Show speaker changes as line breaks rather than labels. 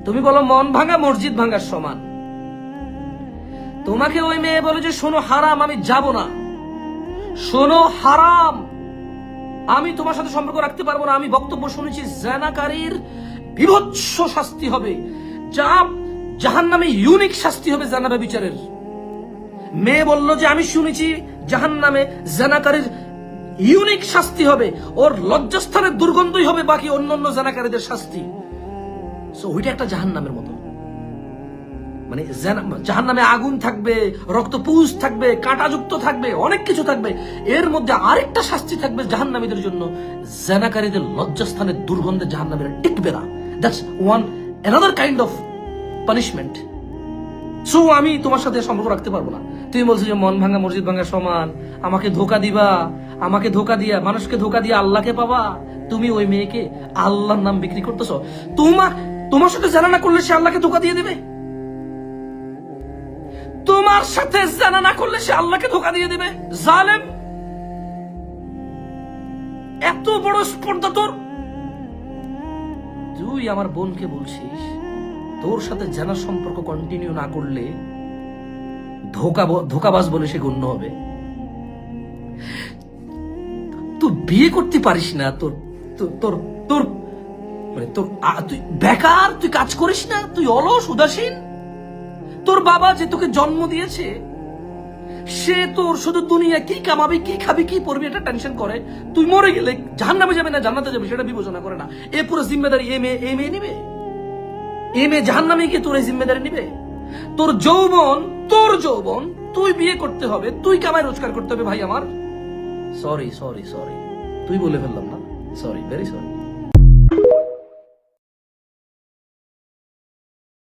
তুমি বলো মন ভাঙা মসজিদ ভাঙার সমান। তোমাকে ওই মেয়ে বলে যে শোনো হারাম, আমি যাব না, শোনো হারাম, আমি তোমার সাথে সম্পর্ক রাখতে পারবো না। আমি বক্তব্য শুনেছি জেনাকারীর বিভৎস শাস্তি হবে, যা জাহান্নামে ইউনিক শাস্তি হবে জেনা বিচারের। মেয়ে বলল যে আমি শুনেছি জাহান্নামে জেনাকারীর ইউনিক শাস্তি হবে, ওর লজ্জাস্থানের দুর্গন্ধই হবে বাকি অন্যান্য জেনাকারীদের শাস্তি। সো ওইটা একটা জাহান্নামের মতো, মানে জাহান্নামে আগুন থাকবে, রক্তপুঞ্জ থাকবে, কাঁটাযুক্ত থাকবে, অনেক কিছু থাকবে। এর মধ্যে আরেকটা শাস্তি থাকবে জাহান্নামীদের জন্য, জেনাকারীদের লজ্জাস্থানের দুর্গন্ধে জাহান্নামীরা টিকবে না। That's one another kind of punishment. So আমি তোমার সাথে সম্পর্ক রাখতে পারবো না। তুমি বলছো যে মন ভাঙা মসজিদ ভাঙা সমান, আমাকে ধোকা দিবা, আমাকে ধোকা দিয়া মানুষকে ধোকা দিয়ে আল্লাহকে পাবা। তুমি ওই মেয়েকে আল্লাহর নাম বিক্রি করতেছো। তোমার সাথে জানা না করলে সে আল্লাহকে ধোকা দিয়ে দেবে। তোমার সাথে জানা না করলে সে আল্লাহকে ধোকা দিয়ে দেবে। জালেম, এত বড় স্পর্ধা তোর। তুই আমার বোনকে বলছিস তোর সাথে জানার সম্পর্ক কন্টিনিউ না করলে ধোকাবাজ বলে সে গণ্য হবে। তুই বিয়ে করতে পারিস না, তোর তোর তোর মানে তোর তুই বেকার, তুই কাজ করিস না, তুই অলস উদাসীন। তোর বাবা যে তোকে জন্ম দিয়েছে সে তোর শুধু দুনিয়া কি কামাবি, কি খাবি, কি পড়বি এটা টেনশন করে। তুই মরে গেলে জাহান্নামে যাবে না জান্নাতে যাবে সেটা বিবেচনা করে না। এ পুরো জিম্মেদারি এ মেয়ে নিবে। এ মেয়ে জাহান্নামে গিয়ে তোর এই জিম্মেদারি নিবে। তোর যৌবন তুই বিয়ে করতে হবে, তুই কামাই রোজগার করতে হবে। ভাই আমার সরি তুই বলে ফেললাম না, সরি, ভেরি সরি।